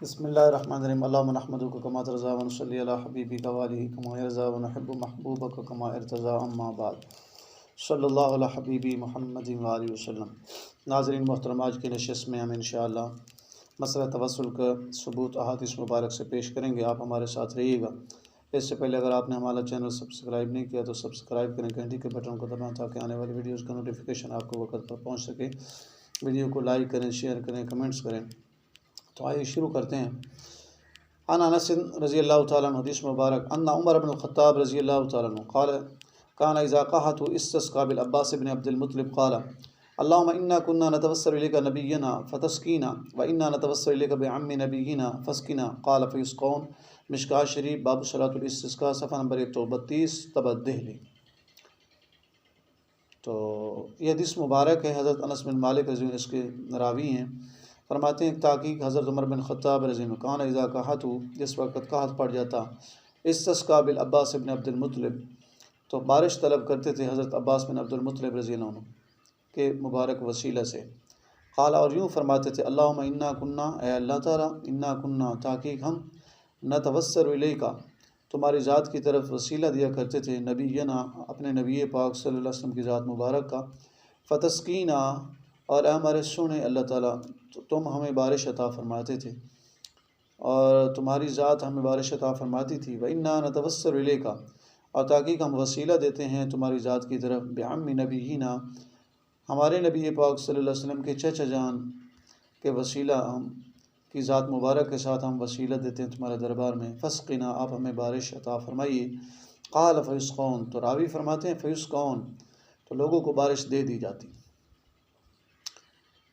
بسم اللہ الرحمن الرحیم اللہم نحمدک کما ترضی و نصلی علی حبیبک و آلہ کما یرضی و نحب محبوبک کما ارتضی اما بعد صلی اللہ علی حبیبی محمد و آلہ وسلم۔ ناظرین محترم، آج کی نشست میں ہم انشاءاللہ مسئلہ توسل کا ثبوت احادیث مبارک سے پیش کریں گے۔ آپ ہمارے ساتھ رہیے گا۔ اس سے پہلے اگر آپ نے ہمارا چینل سبسکرائب نہیں کیا تو سبسکرائب کریں، گھنٹی کے بٹن کو دبائیں تاکہ آنے والی ویڈیوز کا نوٹیفیکیشن آپ کو وقت پر پہنچ سکے۔ ویڈیو کو لائک کریں، شیئر کریں، کمنٹس کریں۔ تو آئیے شروع کرتے ہیں۔ عن انس رضی اللہ تعالیٰ عنہ، حدیث مبارک، ان عمر بن الخطاب رضی اللہ تعالیٰ عنہ قال كان اذا قحط استسقى بالعباس بن عبد المطلب قال اللهم انا كنا نتوسل اليك نبينا فتسقينا وانا نتوسل اليك بعم نبينا فاسقنا قال فيسقون۔ مشکوٰۃ شریف، باب صلاۃ الاستسقاء، صفحہ نمبر 132، طبعۃ دہلی۔ تو یہ حدیث مبارک ہے، حضرت انس بن مالک رضی اللہ عنہ اس کے راوی ہیں۔ فرماتے ہیں تحقیق حضرت عمر بن خطاب رضی اللہ عنہ، کان اذا قحط، جس وقت قحط پڑ جاتا، استسقى بالعباس بن عبد المطلب، تو بارش طلب کرتے تھے حضرت عباس بن عبد المطلب رضی اللہ عنہ کے مبارک وسیلہ سے۔ قال، اور یوں فرماتے تھے، اللہم انا کنا، اے اللہ تعالیٰ، انا کنا، تحقیق ہم، نتوسل الیک، تمہاری ذات کی طرف وسیلہ دیا کرتے تھے، نبینا، اپنے نبی پاک صلی اللہ علیہ وسلم کی ذات مبارک کا، فتسقینا، اور اے ہمارے سونے اللہ تعالیٰ، تم ہمیں بارش عطا فرماتے تھے اور تمہاری ذات ہمیں بارش عطا فرماتی تھی۔ وَإِنَّا نَتَوَسَّلُ إِلَيْكَ، اور تحقیق ہم وسیلہ دیتے ہیں تمہاری ذات کی طرف، بعم نبینا، ہمارے نبی پاک صلی اللہ علیہ وسلم کے چچا جان کے وسیلہ، ہم کی ذات مبارک کے ساتھ ہم وسیلہ دیتے ہیں تمہارے دربار میں، فسقنا، آپ ہمیں بارش عطا فرمائیے۔ قال فیسقون، تو راوی فرماتے ہیں فیسقون، تو لوگوں کو بارش دے دی جاتی۔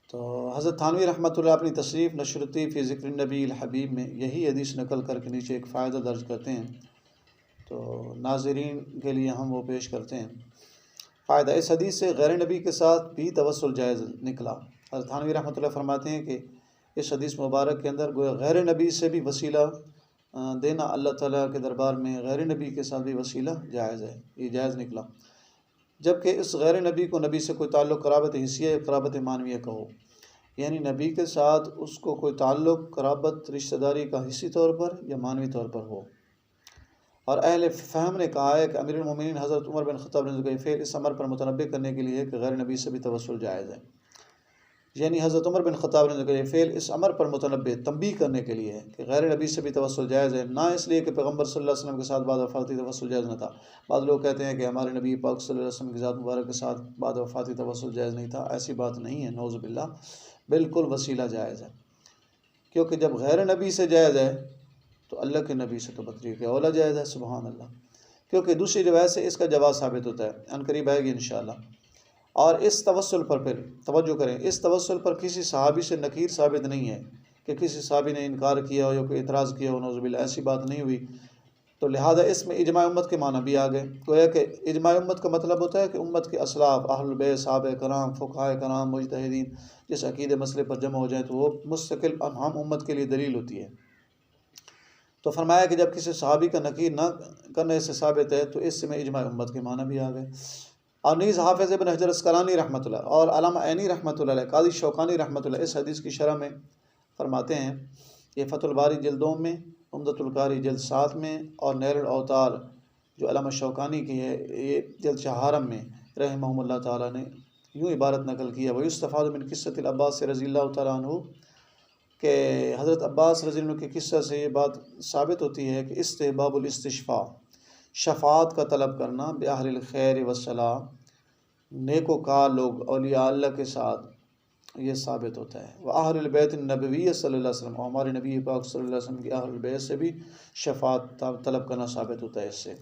تو حضرت تھانوی رحمۃ اللہ اپنی تصریف نشرتی فی ذکر النبی الحبیب میں یہی حدیث نقل کر کے نیچے ایک فائدہ درج کرتے ہیں، تو ناظرین کے لیے ہم وہ پیش کرتے ہیں۔ فائدہ، اس حدیث سے غیر نبی کے ساتھ بھی توسل جائز نکلا۔ حضرت تھانوی رحمۃ اللہ فرماتے ہیں کہ اس حدیث مبارک کے اندر گویا غیر نبی سے بھی وسیلہ دینا اللہ تعالیٰ کے دربار میں غیر نبی کے ساتھ بھی وسیلہ جائز ہے، یہ جائز نکلا، جبکہ اس غیر نبی کو نبی سے کوئی تعلق قرابت حسیہ یا قرابت معنویہ کا ہو، یعنی نبی کے ساتھ اس کو کوئی تعلق، قرابت، رشتہ داری کا حصی طور پر یا معنوی طور پر ہو۔ اور اہل فہم نے کہا ہے کہ امیر المومنین حضرت عمر بن خطاب نے کا فعل اس امر پر متنبع کرنے کے لیے ہے کہ غیر نبی سے بھی توسل جائز ہے، یعنی حضرت عمر بن خطاب نے کا فعل اس امر پر متنبع، تنبیہ کرنے کے لیے ہے کہ غیر نبی سے بھی توسل جائز ہے، نہ اس لیے کہ پیغمبر صلی اللہ علیہ وسلم کے ساتھ بعد وفاتی توسل جائز نہ تھا۔ بعض لوگ کہتے ہیں کہ ہمارے نبی پاک صلی اللہ علیہ وسلم کی ذات مبارک کے ساتھ بعد وفاتی توسل جائز نہیں تھا، ایسی بات نہیں ہے، نعوذ باللہ، بالکل وسیلہ جائز ہے، کیونکہ جب غیر نبی سے جائز ہے تو اللہ کے نبی سے تو بطریق اولا جائز ہے، سبحان اللہ، کیونکہ دوسری روایت سے اس کا جواز ثابت ہوتا ہے، عنقریب آئے گی انشاءاللہ۔ اور اس توسل پر پھر توجہ کریں، اس توسل پر کسی صحابی سے نکیر ثابت نہیں ہے کہ کسی صحابی نے انکار کیا ہو یا کوئی اعتراض کیا ہو، نعوذ باللہ، ایسی بات نہیں ہوئی، تو لہذا اس میں اجماع امت کے معنی بھی آ گئے۔ گویا کہ اجماع امت کا مطلب ہوتا ہے کہ امت کے اسلاف، اہل البیت، صحابہ کرام، فقہاء کرام، مجتہدین جس عقیدے مسئلے پر جمع ہو جائیں تو وہ مستقل ہم امت کے لیے دلیل ہوتی ہے۔ تو فرمایا کہ جب کسی صحابی کا نکیر نہ کرنے سے ثابت ہے تو اس میں اجماع امت کے معنی بھی آ گئے۔ اور نیز حافظ ابن حجر اسقلانی رحمۃ اللہ اور علامہ عینی رحمۃ اللہ علیہ، قاضی شوکانی رحمۃ اللہ اس حدیث کی شرح میں فرماتے ہیں، یہ فتح الباری جلد 2 میں، عمدۃ القاری جلد 7 میں، اور نیل الاوطار جو علامہ شوکانی کی ہے یہ جلد 4 میں رحمہم اللہ تعالیٰ نے یوں عبارت نقل کیا، وَيُسْتَفَادُ مِنْ قِصَّةِ العباس رضی اللہ تعالیٰ عنہ، کہ حضرت عباس رضی اللہ عنہ کے قصہ سے یہ بات ثابت ہوتی ہے کہ استحباب الاستشفاء، شفاعت کا طلب کرنا، بأہل الخیر والصلاح، نیک وکار لوگ، اولیاء اللہ کے ساتھ، یہ ثابت ہوتا ہے۔ وأہل البیت النبوی صلی اللہ علیہ وسلم، اور ہمارے نبی پاک صلی اللہ علیہ وسلم کی اہل البیت سے بھی شفاعت طلب کرنا ثابت ہوتا ہے اس سے،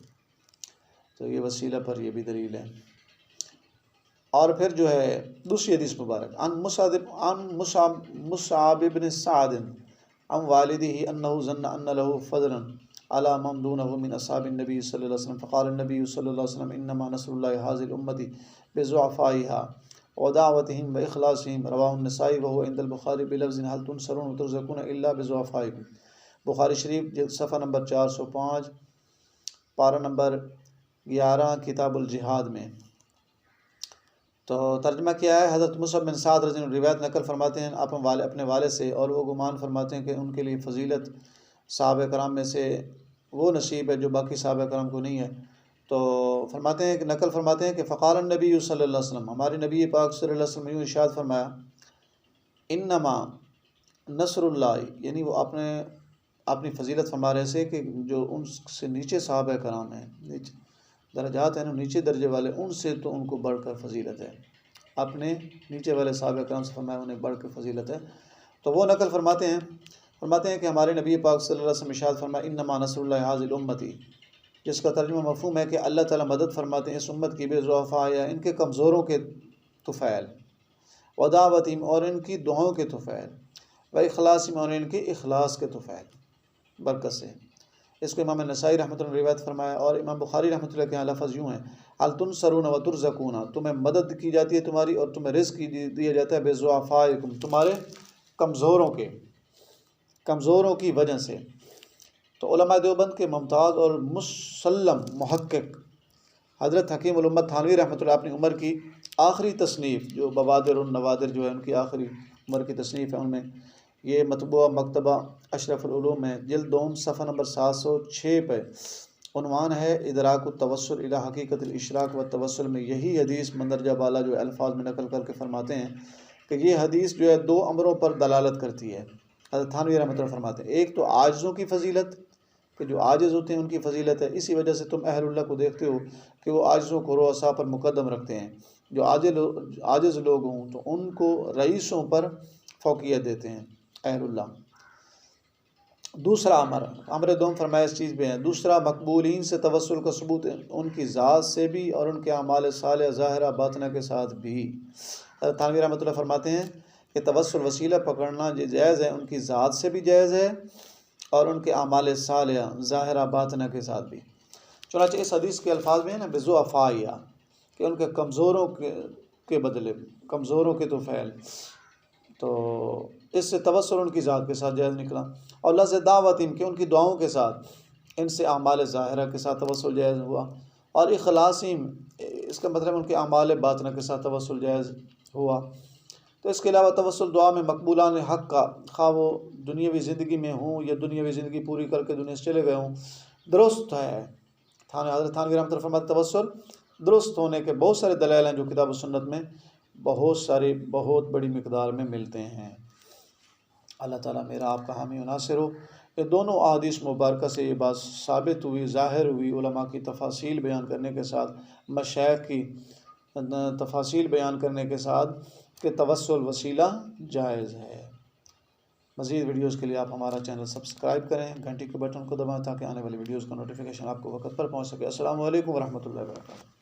تو یہ وسیلہ پر یہ بھی دلیل ہے۔ اور پھر جو ہے دوسری حدیث مبارک، عن مصعب بن سعد عن والدہ انہ ظن ان له فضلا على من دونه من اصحاب النبی صلی اللہ علیہ وسلم، فقال النبی صلی اللہ علیہ وسلم انما نصر اللہ هذه الامة بضعفائها ودعوتهم واخلاصهم، رواہ النسائی وهو عند البخاری بلفظ هل تنصرون وترزقون الا بضعفائكم، بخاری شریف صفحہ نمبر 405، پارہ نمبر 11، کتاب الجہاد میں۔ تو ترجمہ کیا ہے؟ حضرت مصعب بن سعد رضی اللہ عنہ روایت نقل فرماتے ہیں اپنے والد سے، اور وہ گمان فرماتے ہیں کہ ان کے لیے فضیلت صحابہ کرام میں سے وہ نصیب ہے جو باقی صحابہ کرام کو نہیں ہے۔ تو فرماتے ہیں کہ نقل فرماتے ہیں کہ فقال النبی صلی اللہ علیہ وسلم، ہمارے نبی پاک صلی اللہ علیہ وسلم نے یوں ارشاد فرمایا، انما نصر اللہ، یعنی وہ اپنی فضیلت فرما رہے سے کہ جو ان سے نیچے صحابہ کرام ہیں، نیچے درجات ہیں، نیچے درجے والے، ان سے تو ان کو بڑھ کر فضیلت ہے، اپنے نیچے والے صحابہ کرام سے فرمایا انہیں بڑھ کر فضیلت ہے۔ تو وہ نقل فرماتے ہیں کہ ہمارے نبی پاک صلی اللہ علیہ وسلم ارشاد فرمایا، انما نصر اللہ ھذی الامتی، جس کا ترجمہ مفہوم ہے کہ اللہ تعالیٰ مدد فرماتے ہیں اس امت کی بے ضعفاء، یا ان کے کمزوروں کے طفیل، ودعوتہم، اور ان کی دعاؤں کے طفیل، واخلاصہم، اور ان کے اخلاص کے طفیل برکت سے۔ اس کو امام نسائی رحمۃ اللہ روایت فرمایا، اور امام بخاری رحمۃ اللہ کے یہاں لفظ یوں ہے، هل تنصرون وترزقون، تمہیں مدد کی جاتی ہے تمہاری اور تمہیں رزق دیا جاتا ہے بضعفائکم، تمہارے کمزوروں کی وجہ سے۔ تو علماء دیوبند کے ممتاز اور مسلم محقق حضرت حکیم الامت تھانوی رحمۃ اللہ اپنی عمر کی آخری تصنیف، جو بوادر النوادر جو ہے ان کی آخری عمر کی تصنیف ہے، ان میں یہ مطبوعہ مکتبہ اشرف العلوم میں جلد دوم صفحہ نمبر 706 پہ عنوان ہے ادراک التوسل الی حقیقت الاشراق والتوسل میں یہی حدیث مندرجہ بالا جو الفاظ میں نقل کر کے فرماتے ہیں کہ یہ حدیث جو ہے دو امروں پر دلالت کرتی ہے۔ حضرت تھانوی رحمۃ اللہ فرماتے ہیں، ایک تو عاجزوں کی فضیلت، کہ جو عاجز ہوتے ہیں ان کی فضیلت ہے، اسی وجہ سے تم اہل اللہ کو دیکھتے ہو کہ وہ عاجزوں کو رؤساء پر مقدم رکھتے ہیں، جو عاجز لوگ ہوں تو ان کو رئیسوں پر فوقیت دیتے ہیں اہل اللہ۔ دوسرا امر دوم فرمایا اس چیز پہ ہے، دوسرا مقبولین سے توسل کا ثبوت ان کی ذات سے بھی اور ان کے اعمال صالحہ ظاہرہ باطنہ کے ساتھ بھی۔ حضرت تھانوی رحمۃ اللہ فرماتے ہیں کہ توسل وسیلہ پکڑنا یہ جائز ہے، ان کی ذات سے بھی جائز ہے اور ان کے اعمال صالحہ ظاہرہ باطنہ کے ساتھ بھی۔ چنانچہ اس حدیث کے الفاظ میں ہے نا بضعفاء، کہ ان کے کمزوروں کے بدلے، کمزوروں کے طفیل، تو اس سے توسل ان کی ذات کے ساتھ جائز نکلا، اور لفظ دعوت ان کے ان کی دعاؤں کے ساتھ، ان سے اعمال ظاہرہ کے ساتھ توسل جائز ہوا، اور اخلاصیم اس کا مطلب ان کے اعمال باطنہ کے ساتھ توسل جائز ہوا۔ تو اس کے علاوہ توسل دعا میں مقبولان حق کا، خواہ وہ دنیاوی زندگی میں ہوں یا دنیاوی زندگی پوری کر کے دنیا سے چلے گئے ہوں، درست ہے۔ حضرت تھانوی رحمۃ اللہ فرماتے توسل درست ہونے کے بہت سارے دلائل ہیں جو کتاب و سنت میں بہت بڑی مقدار میں ملتے ہیں۔ اللہ تعالیٰ میرا آپ کا حامی و ناصر ہو۔ یہ دونوں احادیث مبارکہ سے یہ بات ثابت ہوئی، ظاہر ہوئی، علماء کی تفاصیل بیان کرنے کے ساتھ، مشائخ کی تفاصیل بیان کرنے کے ساتھ، کہ توسل وسیلہ جائز ہے۔ مزید ویڈیوز کے لیے آپ ہمارا چینل سبسکرائب کریں، گھنٹی کے بٹن کو دبائیں تاکہ آنے والی ویڈیوز کا نوٹیفیکیشن آپ کو وقت پر پہنچ سکے۔ السلام علیکم ورحمۃ اللہ وبرکاتہ۔